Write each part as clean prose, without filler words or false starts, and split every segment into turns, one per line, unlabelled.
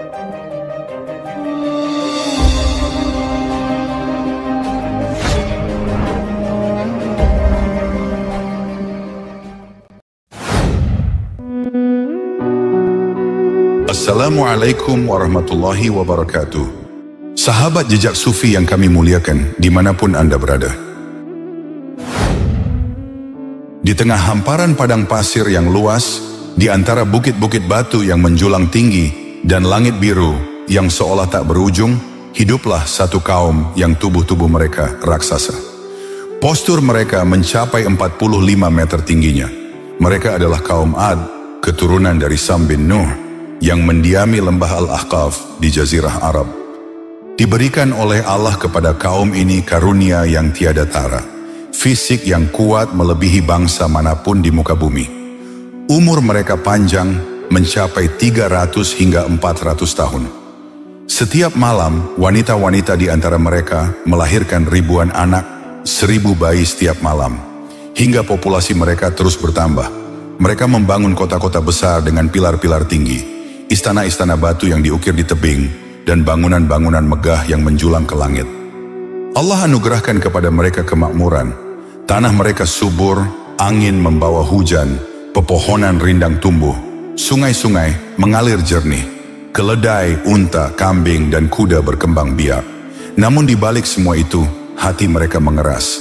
Assalamualaikum warahmatullahi wabarakatuh. Sahabat jejak sufi yang kami muliakan dimanapun Anda berada. Di tengah hamparan padang pasir yang luas, di antara bukit-bukit batu yang menjulang tinggi dan langit biru yang seolah tak berujung, hiduplah satu kaum yang tubuh-tubuh mereka raksasa. Postur mereka mencapai 45 meter tingginya. Mereka adalah kaum Ad, keturunan dari Sam bin Nuh, yang mendiami lembah Al-Ahqaf di Jazirah Arab. Diberikan oleh Allah kepada kaum ini karunia yang tiada tara, fisik yang kuat melebihi bangsa manapun di muka bumi. Umur mereka panjang mencapai 300 hingga 400 tahun. Setiap malam, wanita-wanita di antara mereka melahirkan ribuan anak, 1000 bayi setiap malam, hingga populasi mereka terus bertambah. Mereka membangun kota-kota besar dengan pilar-pilar tinggi, istana-istana batu yang diukir di tebing, dan bangunan-bangunan megah yang menjulang ke langit. Allah anugerahkan kepada mereka kemakmuran. Tanah mereka subur, angin membawa hujan, pepohonan rindang tumbuh, sungai-sungai mengalir jernih, keledai, unta, kambing, dan kuda berkembang biak. Namun di balik semua itu, hati mereka mengeras.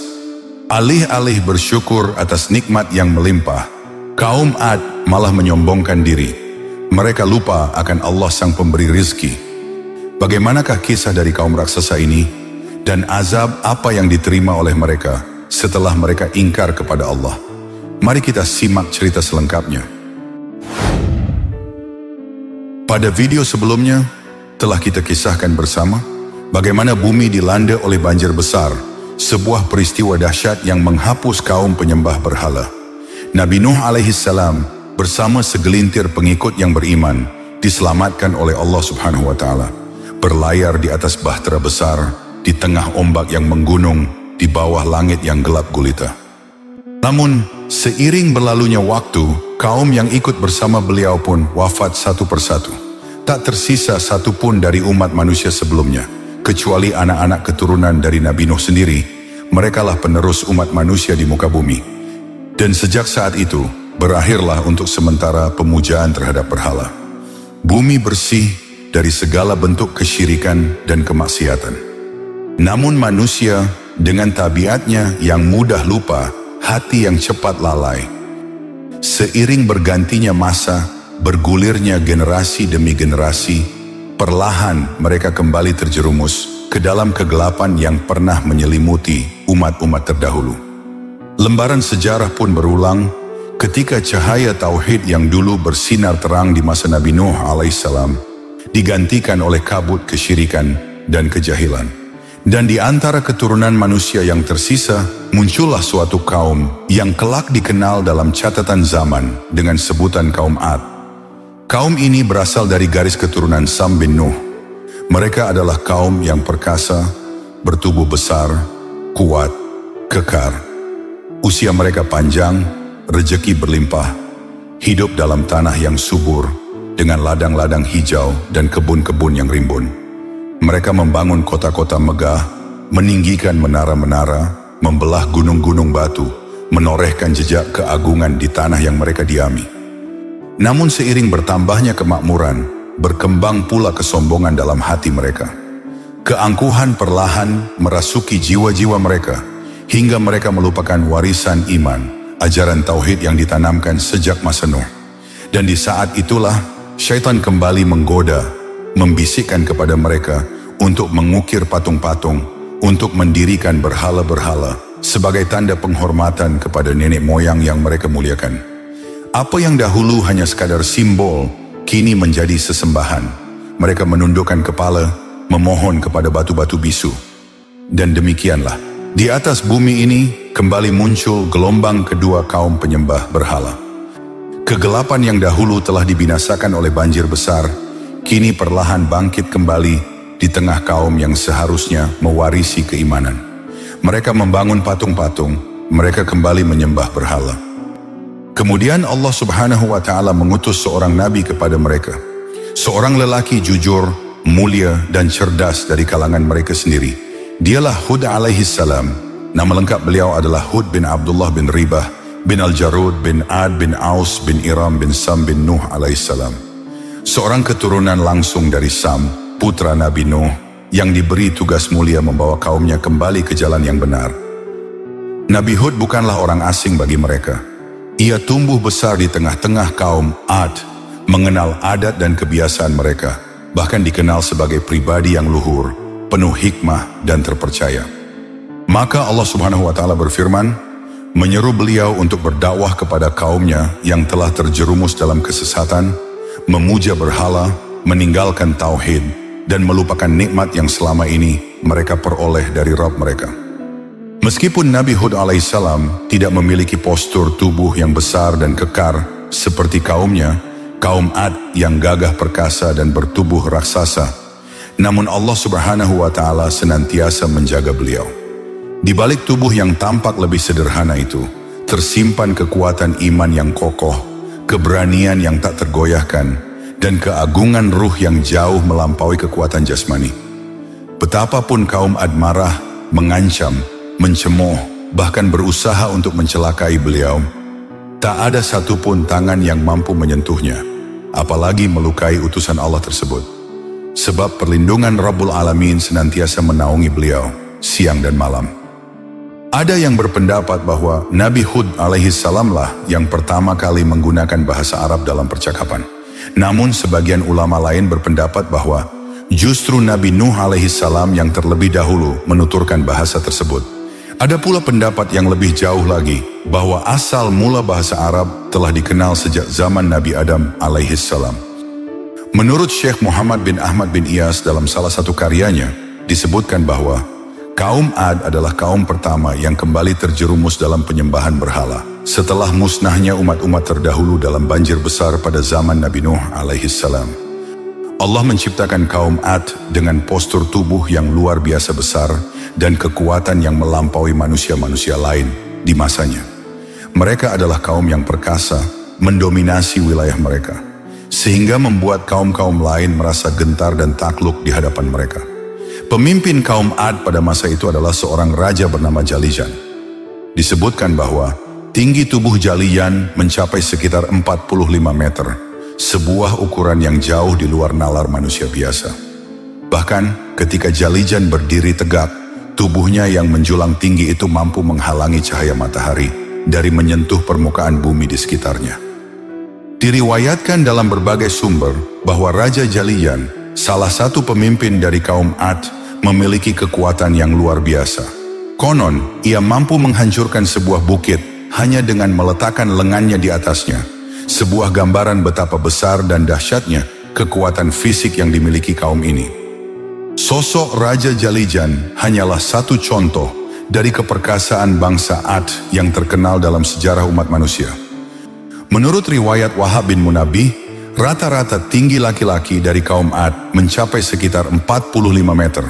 Alih-alih bersyukur atas nikmat yang melimpah, kaum Ad malah menyombongkan diri. Mereka lupa akan Allah sang pemberi rizki. Bagaimanakah kisah dari kaum raksasa ini? Dan azab apa yang diterima oleh mereka setelah mereka ingkar kepada Allah? Mari kita simak cerita selengkapnya. Pada video sebelumnya, telah kita kisahkan bersama bagaimana bumi dilanda oleh banjir besar, sebuah peristiwa dahsyat yang menghapus kaum penyembah berhala. Nabi Nuh alaihissalam bersama segelintir pengikut yang beriman diselamatkan oleh Allah Subhanahu wa Ta'ala, berlayar di atas bahtera besar, di tengah ombak yang menggunung, di bawah langit yang gelap gulita. Namun seiring berlalunya waktu, kaum yang ikut bersama beliau pun wafat satu persatu. Tak tersisa satu pun dari umat manusia sebelumnya, kecuali anak-anak keturunan dari Nabi Nuh sendiri. Merekalah penerus umat manusia di muka bumi. Dan sejak saat itu berakhirlah untuk sementara pemujaan terhadap berhala. Bumi bersih dari segala bentuk kesyirikan dan kemaksiatan. Namun manusia dengan tabiatnya yang mudah lupa, hati yang cepat lalai. Seiring bergantinya masa, bergulirnya generasi demi generasi, perlahan mereka kembali terjerumus ke dalam kegelapan yang pernah menyelimuti umat-umat terdahulu. Lembaran sejarah pun berulang. Ketika cahaya tauhid yang dulu bersinar terang di masa Nabi Nuh alaihissalam digantikan oleh kabut kesyirikan dan kejahilan. Dan di antara keturunan manusia yang tersisa, muncullah suatu kaum yang kelak dikenal dalam catatan zaman dengan sebutan kaum Ad. Kaum ini berasal dari garis keturunan Sam bin Nuh. Mereka adalah kaum yang perkasa, bertubuh besar, kuat, kekar. Usia mereka panjang, rezeki berlimpah, hidup dalam tanah yang subur dengan ladang-ladang hijau dan kebun-kebun yang rimbun. Mereka membangun kota-kota megah, meninggikan menara-menara, membelah gunung-gunung batu, menorehkan jejak keagungan di tanah yang mereka diami. Namun seiring bertambahnya kemakmuran, berkembang pula kesombongan dalam hati mereka. Keangkuhan perlahan merasuki jiwa-jiwa mereka, hingga mereka melupakan warisan iman, ajaran tauhid yang ditanamkan sejak masa Nuh. Dan di saat itulah syaitan kembali menggoda, membisikkan kepada mereka untuk mengukir patung-patung, untuk mendirikan berhala-berhala sebagai tanda penghormatan kepada nenek moyang yang mereka muliakan. Apa yang dahulu hanya sekadar simbol, kini menjadi sesembahan. Mereka menundukkan kepala, memohon kepada batu-batu bisu. Dan demikianlah, di atas bumi ini kembali muncul gelombang kedua kaum penyembah berhala. Kegelapan yang dahulu telah dibinasakan oleh banjir besar, kini perlahan bangkit kembali di tengah kaum yang seharusnya mewarisi keimanan. Mereka membangun patung-patung, mereka kembali menyembah berhala. Kemudian Allah Subhanahu wa Ta'ala mengutus seorang nabi kepada mereka. Seorang lelaki jujur, mulia dan cerdas dari kalangan mereka sendiri. Dialah Hud alaihissalam. Nama lengkap beliau adalah Hud bin Abdullah bin Ribah bin Al-Jarud bin Ad bin Aus bin Iram bin Sam bin Nuh alaihissalam. Seorang keturunan langsung dari Sam, putra Nabi Nuh, yang diberi tugas mulia membawa kaumnya kembali ke jalan yang benar. Nabi Hud bukanlah orang asing bagi mereka. Ia tumbuh besar di tengah-tengah kaum Ad, mengenal adat dan kebiasaan mereka, bahkan dikenal sebagai pribadi yang luhur, penuh hikmah dan terpercaya. Maka Allah Subhanahu wa Ta'ala berfirman, menyeru beliau untuk berdakwah kepada kaumnya yang telah terjerumus dalam kesesatan, memuja berhala, meninggalkan tauhid, dan melupakan nikmat yang selama ini mereka peroleh dari Rabb mereka. Meskipun Nabi Hud alaihissalam tidak memiliki postur tubuh yang besar dan kekar seperti kaumnya, kaum Ad yang gagah perkasa dan bertubuh raksasa, namun Allah Subhanahu wa Ta'ala senantiasa menjaga beliau. Di balik tubuh yang tampak lebih sederhana itu, tersimpan kekuatan iman yang kokoh, keberanian yang tak tergoyahkan, dan keagungan ruh yang jauh melampaui kekuatan jasmani. Betapapun kaum Ad marah, mengancam, mencemooh, bahkan berusaha untuk mencelakai beliau, tak ada satupun tangan yang mampu menyentuhnya, apalagi melukai utusan Allah tersebut. Sebab perlindungan Rabbul Alamin senantiasa menaungi beliau, siang dan malam. Ada yang berpendapat bahwa Nabi Hud alaihissalam lah yang pertama kali menggunakan bahasa Arab dalam percakapan. Namun sebagian ulama lain berpendapat bahwa justru Nabi Nuh alaihissalam yang terlebih dahulu menuturkan bahasa tersebut. Ada pula pendapat yang lebih jauh lagi, bahwa asal mula bahasa Arab telah dikenal sejak zaman Nabi Adam alaihissalam. Menurut Syekh Muhammad bin Ahmad bin Iyas dalam salah satu karyanya, disebutkan bahwa kaum Ad adalah kaum pertama yang kembali terjerumus dalam penyembahan berhala, setelah musnahnya umat-umat terdahulu dalam banjir besar pada zaman Nabi Nuh alaihissalam. Allah menciptakan kaum Ad dengan postur tubuh yang luar biasa besar dan kekuatan yang melampaui manusia-manusia lain di masanya. Mereka adalah kaum yang perkasa, mendominasi wilayah mereka, sehingga membuat kaum-kaum lain merasa gentar dan takluk di hadapan mereka. Pemimpin kaum Ad pada masa itu adalah seorang raja bernama Jalijan. Disebutkan bahwa tinggi tubuh Jalijan mencapai sekitar 45 meter, sebuah ukuran yang jauh di luar nalar manusia biasa. Bahkan ketika Jalijan berdiri tegak, tubuhnya yang menjulang tinggi itu mampu menghalangi cahaya matahari dari menyentuh permukaan bumi di sekitarnya. Diriwayatkan dalam berbagai sumber bahwa Raja Jalijan, salah satu pemimpin dari kaum Ad, memiliki kekuatan yang luar biasa. Konon, ia mampu menghancurkan sebuah bukit hanya dengan meletakkan lengannya di atasnya. Sebuah gambaran betapa besar dan dahsyatnya kekuatan fisik yang dimiliki kaum ini. Sosok Raja Jalijan hanyalah satu contoh dari keperkasaan bangsa Ad yang terkenal dalam sejarah umat manusia. Menurut riwayat Wahab bin Munabbih, rata-rata tinggi laki-laki dari kaum Ad mencapai sekitar 45 meter,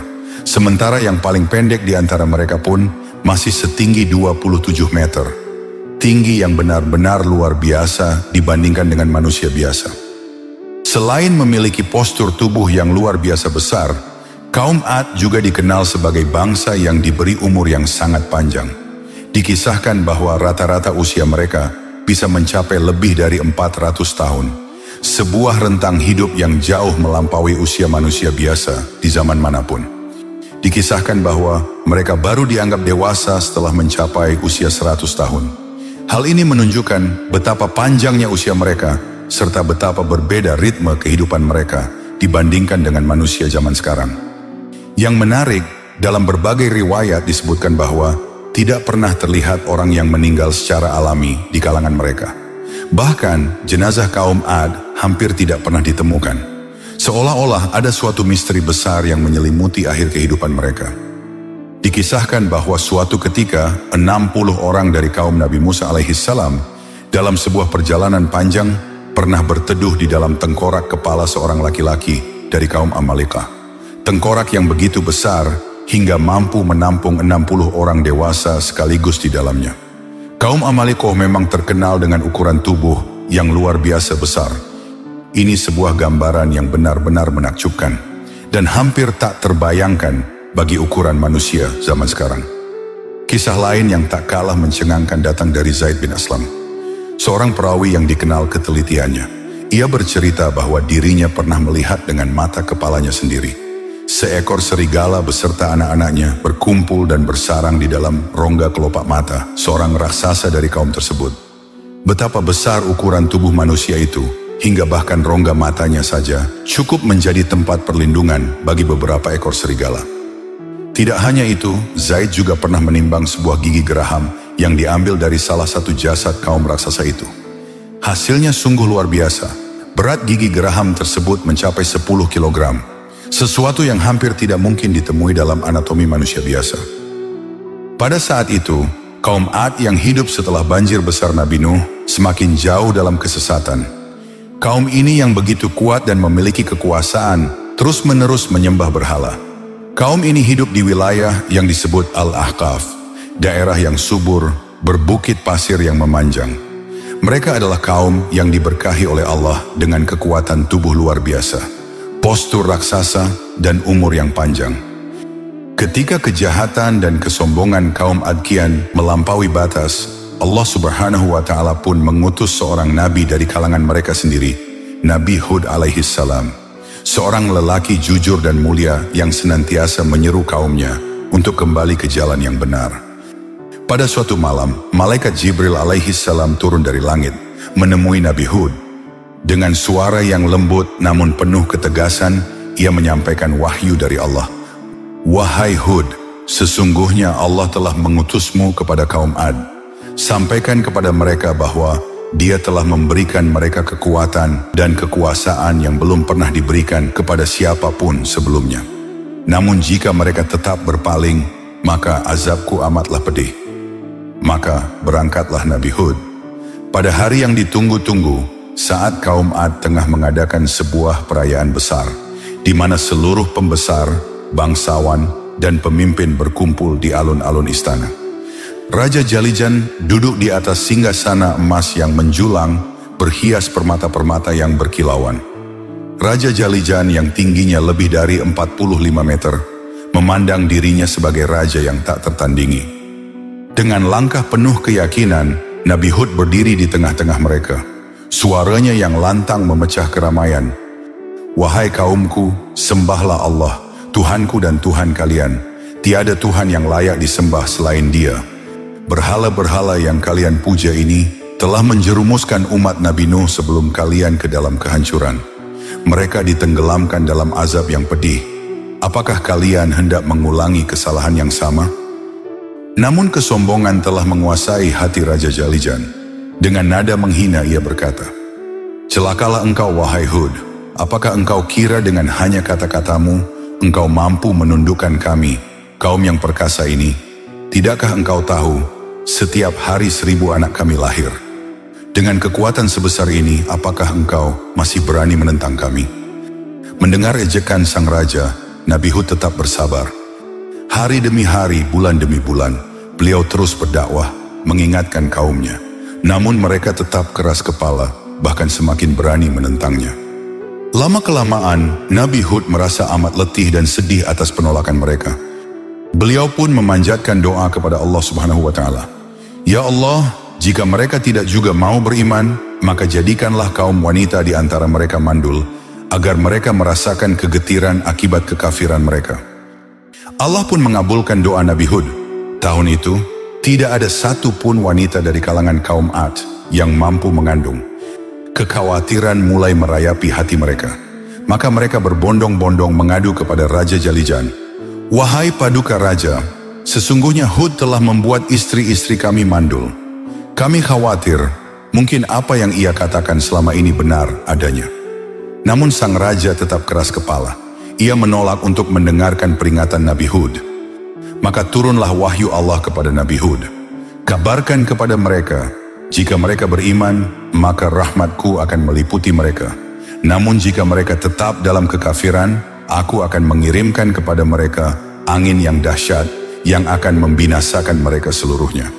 sementara yang paling pendek di antara mereka pun masih setinggi 27 meter. Tinggi yang benar-benar luar biasa dibandingkan dengan manusia biasa. Selain memiliki postur tubuh yang luar biasa besar, kaum Ad juga dikenal sebagai bangsa yang diberi umur yang sangat panjang. Dikisahkan bahwa rata-rata usia mereka bisa mencapai lebih dari 400 tahun. Sebuah rentang hidup yang jauh melampaui usia manusia biasa di zaman manapun. Dikisahkan bahwa mereka baru dianggap dewasa setelah mencapai usia 100 tahun. Hal ini menunjukkan betapa panjangnya usia mereka, serta betapa berbeda ritme kehidupan mereka dibandingkan dengan manusia zaman sekarang. Yang menarik, dalam berbagai riwayat disebutkan bahwa tidak pernah terlihat orang yang meninggal secara alami di kalangan mereka. Bahkan, jenazah kaum Ad hampir tidak pernah ditemukan. Seolah-olah ada suatu misteri besar yang menyelimuti akhir kehidupan mereka. Dikisahkan bahwa suatu ketika 60 orang dari kaum Nabi Musa alaihissalam dalam sebuah perjalanan panjang pernah berteduh di dalam tengkorak kepala seorang laki-laki dari kaum Amalekah. Tengkorak yang begitu besar hingga mampu menampung 60 orang dewasa sekaligus di dalamnya. Kaum Amalekah memang terkenal dengan ukuran tubuh yang luar biasa besar. Ini sebuah gambaran yang benar-benar menakjubkan dan hampir tak terbayangkan bagi ukuran manusia zaman sekarang. Kisah lain yang tak kalah mencengangkan datang dari Zaid bin Aslam, seorang perawi yang dikenal ketelitiannya. Ia bercerita bahwa dirinya pernah melihat dengan mata kepalanya sendiri seekor serigala beserta anak-anaknya berkumpul dan bersarang di dalam rongga kelopak mata seorang raksasa dari kaum tersebut. Betapa besar ukuran tubuh manusia itu, hingga bahkan rongga matanya saja cukup menjadi tempat perlindungan bagi beberapa ekor serigala. Tidak hanya itu, Zaid juga pernah menimbang sebuah gigi geraham yang diambil dari salah satu jasad kaum raksasa itu. Hasilnya sungguh luar biasa. Berat gigi geraham tersebut mencapai 10 kg. Sesuatu yang hampir tidak mungkin ditemui dalam anatomi manusia biasa. Pada saat itu, kaum Ad yang hidup setelah banjir besar Nabi Nuh semakin jauh dalam kesesatan. Kaum ini yang begitu kuat dan memiliki kekuasaan terus-menerus menyembah berhala. Kaum ini hidup di wilayah yang disebut Al-Ahqaf, daerah yang subur, berbukit pasir yang memanjang. Mereka adalah kaum yang diberkahi oleh Allah dengan kekuatan tubuh luar biasa, postur raksasa, dan umur yang panjang. Ketika kejahatan dan kesombongan kaum Adkian melampaui batas, Allah Subhanahu wa Ta'ala pun mengutus seorang nabi dari kalangan mereka sendiri, Nabi Hud alaihi salam, seorang lelaki jujur dan mulia yang senantiasa menyeru kaumnya untuk kembali ke jalan yang benar. Pada suatu malam, malaikat Jibril alaihi salam turun dari langit, menemui Nabi Hud. Dengan suara yang lembut namun penuh ketegasan, ia menyampaikan wahyu dari Allah. Wahai Hud, sesungguhnya Allah telah mengutusmu kepada kaum Ad. Sampaikan kepada mereka bahwa Dia telah memberikan mereka kekuatan dan kekuasaan yang belum pernah diberikan kepada siapapun sebelumnya. Namun jika mereka tetap berpaling, maka azabku amatlah pedih. Maka berangkatlah Nabi Hud. Pada hari yang ditunggu-tunggu, saat kaum Ad tengah mengadakan sebuah perayaan besar, di mana seluruh pembesar, bangsawan, dan pemimpin berkumpul di alun-alun istana. Raja Jalijan duduk di atas singgasana emas yang menjulang, berhias permata-permata yang berkilauan. Raja Jalijan yang tingginya lebih dari 45 meter, memandang dirinya sebagai raja yang tak tertandingi. Dengan langkah penuh keyakinan, Nabi Hud berdiri di tengah-tengah mereka. Suaranya yang lantang memecah keramaian. Wahai kaumku, sembahlah Allah, Tuhanku dan Tuhan kalian. Tiada Tuhan yang layak disembah selain Dia. Berhala-berhala yang kalian puja ini telah menjerumuskan umat Nabi Nuh sebelum kalian ke dalam kehancuran. Mereka ditenggelamkan dalam azab yang pedih. Apakah kalian hendak mengulangi kesalahan yang sama? Namun kesombongan telah menguasai hati Raja Jalijan. Dengan nada menghina ia berkata, "Celakalah engkau wahai Hud, apakah engkau kira dengan hanya kata-katamu, engkau mampu menundukkan kami, kaum yang perkasa ini? Tidakkah engkau tahu, setiap hari 1000 anak kami lahir? Dengan kekuatan sebesar ini, apakah engkau masih berani menentang kami?" Mendengar ejekan sang raja, Nabi Hud tetap bersabar. Hari demi hari, bulan demi bulan, beliau terus berdakwah, mengingatkan kaumnya. Namun mereka tetap keras kepala, bahkan semakin berani menentangnya. Lama-kelamaan, Nabi Hud merasa amat letih dan sedih atas penolakan mereka. Beliau pun memanjatkan doa kepada Allah Subhanahu wa Ta'ala. Ya Allah, jika mereka tidak juga mau beriman, maka jadikanlah kaum wanita di antara mereka mandul, agar mereka merasakan kegetiran akibat kekafiran mereka. Allah pun mengabulkan doa Nabi Hud. Tahun itu, tidak ada satu pun wanita dari kalangan kaum Ad yang mampu mengandung. Kekhawatiran mulai merayapi hati mereka. Maka mereka berbondong-bondong mengadu kepada Raja Jalijan. Wahai paduka raja, sesungguhnya Hud telah membuat istri-istri kami mandul. Kami khawatir, mungkin apa yang ia katakan selama ini benar adanya. Namun sang raja tetap keras kepala. Ia menolak untuk mendengarkan peringatan Nabi Hud. Maka turunlah wahyu Allah kepada Nabi Hud. Kabarkan kepada mereka, jika mereka beriman, maka rahmatku akan meliputi mereka. Namun jika mereka tetap dalam kekafiran, aku akan mengirimkan kepada mereka angin yang dahsyat yang akan membinasakan mereka seluruhnya.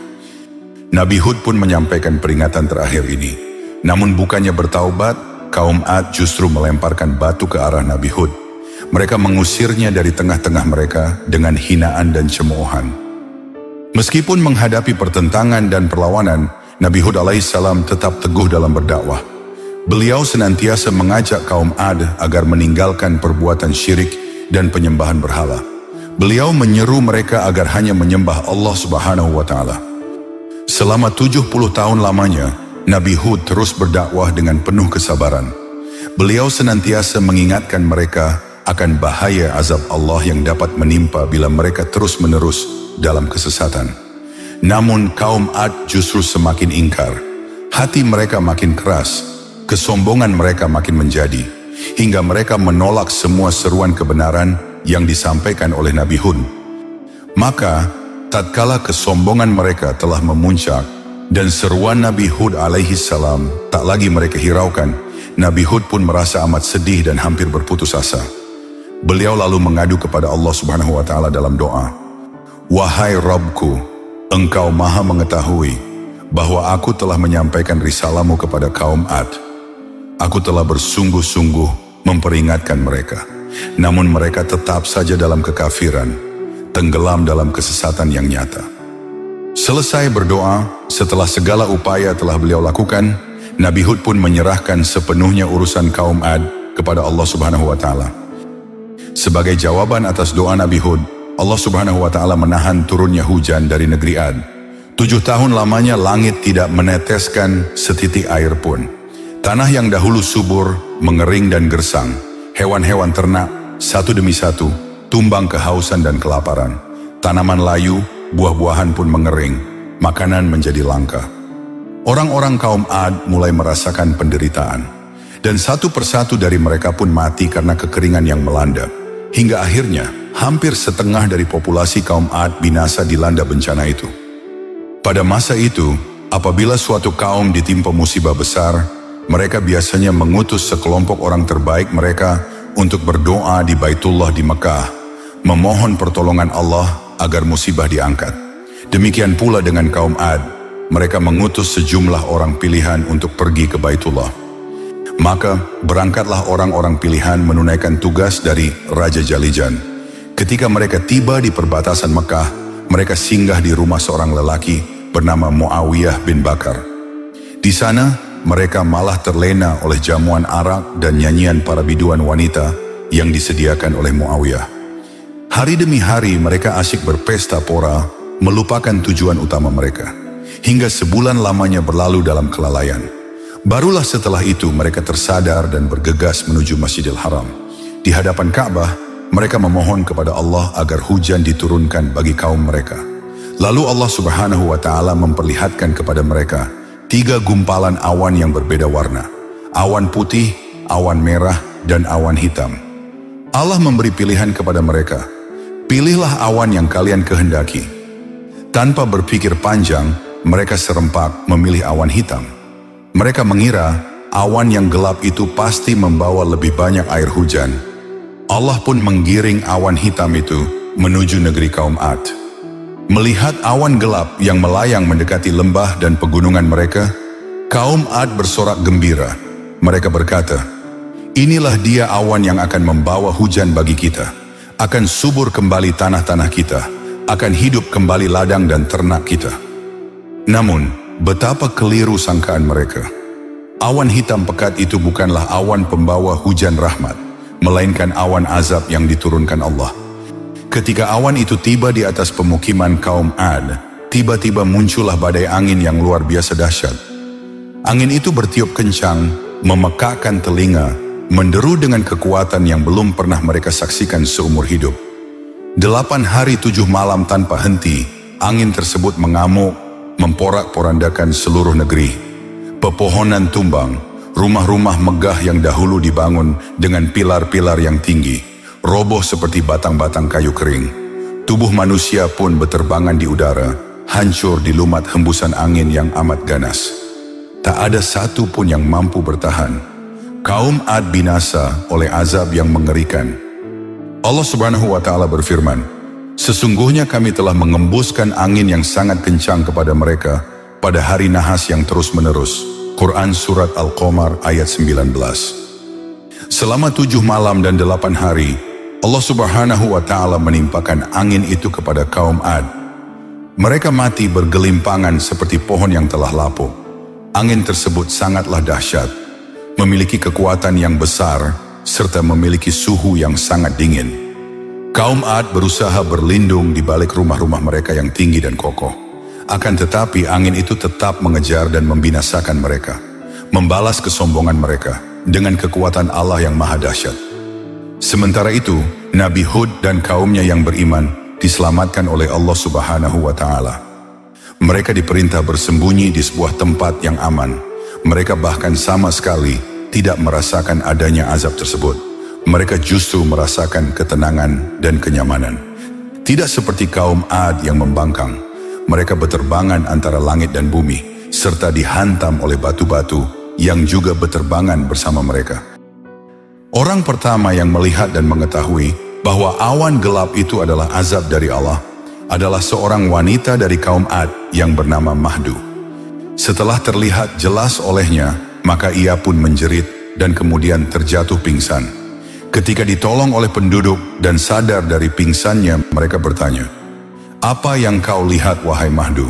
Nabi Hud pun menyampaikan peringatan terakhir ini. Namun bukannya bertaubat, kaum Ad justru melemparkan batu ke arah Nabi Hud. Mereka mengusirnya dari tengah-tengah mereka dengan hinaan dan cemoohan. Meskipun menghadapi pertentangan dan perlawanan, Nabi Hud alaihissalam tetap teguh dalam berdakwah. Beliau senantiasa mengajak kaum Ad agar meninggalkan perbuatan syirik dan penyembahan berhala. Beliau menyeru mereka agar hanya menyembah Allah Subhanahu wa Ta'ala. Selama 70 tahun lamanya, Nabi Hud terus berdakwah dengan penuh kesabaran. Beliau senantiasa mengingatkan mereka akan bahaya azab Allah yang dapat menimpa bila mereka terus-menerus dalam kesesatan. Namun kaum Ad justru semakin ingkar. Hati mereka makin keras, kesombongan mereka makin menjadi, hingga mereka menolak semua seruan kebenaran yang disampaikan oleh Nabi Hud. Maka, tatkala kesombongan mereka telah memuncak dan seruan Nabi Hud alaihissalam tak lagi mereka hiraukan, Nabi Hud pun merasa amat sedih dan hampir berputus asa. Beliau lalu mengadu kepada Allah Subhanahu wa Ta'ala dalam doa, "Wahai Rabbku, Engkau maha mengetahui bahwa aku telah menyampaikan risalahmu kepada kaum Ad. Aku telah bersungguh-sungguh memperingatkan mereka, namun mereka tetap saja dalam kekafiran, tenggelam dalam kesesatan yang nyata." Selesai berdoa, setelah segala upaya telah beliau lakukan, Nabi Hud pun menyerahkan sepenuhnya urusan kaum Ad kepada Allah Subhanahu wa Ta'ala. Sebagai jawaban atas doa Nabi Hud, Allah Subhanahu wa Ta'ala menahan turunnya hujan dari negeri Ad. 7 tahun lamanya langit tidak meneteskan setitik air pun. Tanah yang dahulu subur, mengering dan gersang. Hewan-hewan ternak, satu demi satu, tumbang kehausan dan kelaparan. Tanaman layu, buah-buahan pun mengering. Makanan menjadi langka. Orang-orang kaum Ad mulai merasakan penderitaan. Dan satu persatu dari mereka pun mati karena kekeringan yang melanda. Hingga akhirnya, hampir setengah dari populasi kaum Ad binasa dilanda bencana itu. Pada masa itu, apabila suatu kaum ditimpa musibah besar, mereka biasanya mengutus sekelompok orang terbaik mereka untuk berdoa di Baitullah di Mekah, memohon pertolongan Allah agar musibah diangkat. Demikian pula dengan kaum Ad, mereka mengutus sejumlah orang pilihan untuk pergi ke Baitullah. Maka berangkatlah orang-orang pilihan menunaikan tugas dari Raja Jalijan. Ketika mereka tiba di perbatasan Mekah, mereka singgah di rumah seorang lelaki bernama Muawiyah bin Bakar. Di sana, mereka malah terlena oleh jamuan arak dan nyanyian para biduan wanita yang disediakan oleh Muawiyah. Hari demi hari mereka asyik berpesta pora, melupakan tujuan utama mereka. Hingga sebulan lamanya berlalu dalam kelalaian. Barulah setelah itu mereka tersadar dan bergegas menuju Masjidil Haram. Di hadapan Ka'bah, mereka memohon kepada Allah agar hujan diturunkan bagi kaum mereka. Lalu Allah Subhanahu wa Ta'ala memperlihatkan kepada mereka 3 gumpalan awan yang berbeda warna. Awan putih, awan merah, dan awan hitam. Allah memberi pilihan kepada mereka. Pilihlah awan yang kalian kehendaki. Tanpa berpikir panjang, mereka serempak memilih awan hitam. Mereka mengira awan yang gelap itu pasti membawa lebih banyak air hujan. Allah pun menggiring awan hitam itu menuju negeri kaum Ad. Melihat awan gelap yang melayang mendekati lembah dan pegunungan mereka, kaum Ad bersorak gembira. Mereka berkata, "Inilah dia awan yang akan membawa hujan bagi kita. Akan subur kembali tanah-tanah kita. Akan hidup kembali ladang dan ternak kita." Namun, betapa keliru sangkaan mereka. Awan hitam pekat itu bukanlah awan pembawa hujan rahmat, melainkan awan azab yang diturunkan Allah. Ketika awan itu tiba di atas pemukiman kaum Ad, tiba-tiba muncullah badai angin yang luar biasa dahsyat. Angin itu bertiup kencang, memekakkan telinga, menderu dengan kekuatan yang belum pernah mereka saksikan seumur hidup. 8 hari 7 malam tanpa henti, angin tersebut mengamuk, memporak-porandakan seluruh negeri. Pepohonan tumbang, rumah-rumah megah yang dahulu dibangun dengan pilar-pilar yang tinggi, roboh seperti batang-batang kayu kering. Tubuh manusia pun beterbangan di udara, hancur dilumat hembusan angin yang amat ganas. Tak ada satu pun yang mampu bertahan. Kaum Ad binasa oleh azab yang mengerikan. Allah Subhanahu wa Ta'ala berfirman, "Sesungguhnya kami telah mengembuskan angin yang sangat kencang kepada mereka pada hari nahas yang terus-menerus. Quran Surat Al-Qamar ayat 19. Selama 7 malam dan 8 hari, Allah Subhanahu wa Ta'ala menimpakan angin itu kepada kaum Ad. Mereka mati bergelimpangan seperti pohon yang telah lapuk. Angin tersebut sangatlah dahsyat, memiliki kekuatan yang besar, serta memiliki suhu yang sangat dingin. Kaum Ad berusaha berlindung di balik rumah-rumah mereka yang tinggi dan kokoh. Akan tetapi angin itu tetap mengejar dan membinasakan mereka, membalas kesombongan mereka dengan kekuatan Allah yang maha dahsyat. Sementara itu, Nabi Hud dan kaumnya yang beriman diselamatkan oleh Allah Subhanahu wa Ta'ala. Mereka diperintah bersembunyi di sebuah tempat yang aman. Mereka bahkan sama sekali tidak merasakan adanya azab tersebut. Mereka justru merasakan ketenangan dan kenyamanan. Tidak seperti kaum Ad yang membangkang. Mereka beterbangan antara langit dan bumi, serta dihantam oleh batu-batu yang juga beterbangan bersama mereka. Orang pertama yang melihat dan mengetahui bahwa awan gelap itu adalah azab dari Allah adalah seorang wanita dari kaum Ad yang bernama Mahdu. Setelah terlihat jelas olehnya, maka ia pun menjerit dan kemudian terjatuh pingsan. Ketika ditolong oleh penduduk dan sadar dari pingsannya, mereka bertanya, "Apa yang kau lihat, wahai Mahdu?"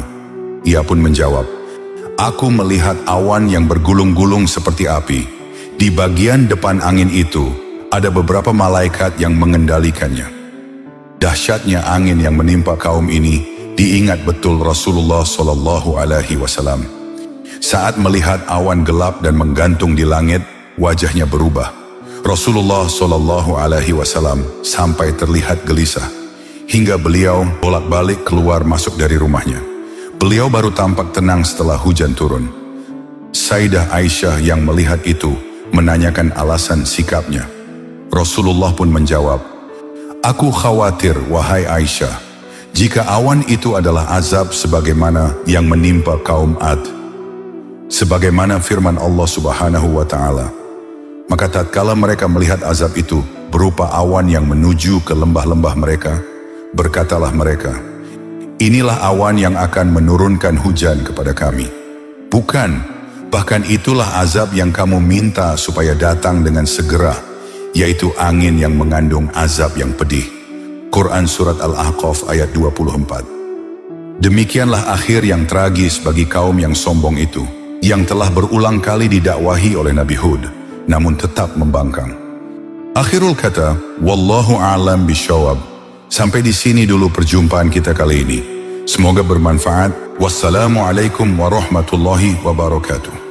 Ia pun menjawab, "Aku melihat awan yang bergulung-gulung seperti api. Di bagian depan angin itu ada beberapa malaikat yang mengendalikannya." Dahsyatnya angin yang menimpa kaum ini diingat betul Rasulullah SAW. Saat melihat awan gelap dan menggantung di langit, wajahnya berubah. Rasulullah SAW sampai terlihat gelisah, hingga beliau bolak-balik keluar masuk dari rumahnya. Beliau baru tampak tenang setelah hujan turun. Sayyidah Aisyah yang melihat itu menanyakan alasan sikapnya. Rasulullah pun menjawab, "Aku khawatir, wahai Aisyah, jika awan itu adalah azab sebagaimana yang menimpa kaum Ad. Sebagaimana firman Allah Subhanahu wa Ta'ala, maka tatkala mereka melihat azab itu berupa awan yang menuju ke lembah-lembah mereka, berkatalah mereka, 'Inilah awan yang akan menurunkan hujan kepada kami.' Bukan, bahkan itulah azab yang kamu minta supaya datang dengan segera, yaitu angin yang mengandung azab yang pedih." Quran Surat Al-Ahqaf ayat 24. Demikianlah akhir yang tragis bagi kaum yang sombong itu, yang telah berulang kali didakwahi oleh Nabi Hud, namun tetap membangkang. Akhirul kata, wallahu a'lam bishawab. Sampai di sini dulu perjumpaan kita kali ini. Semoga bermanfaat. Wassalamualaikum warahmatullahi wabarakatuh.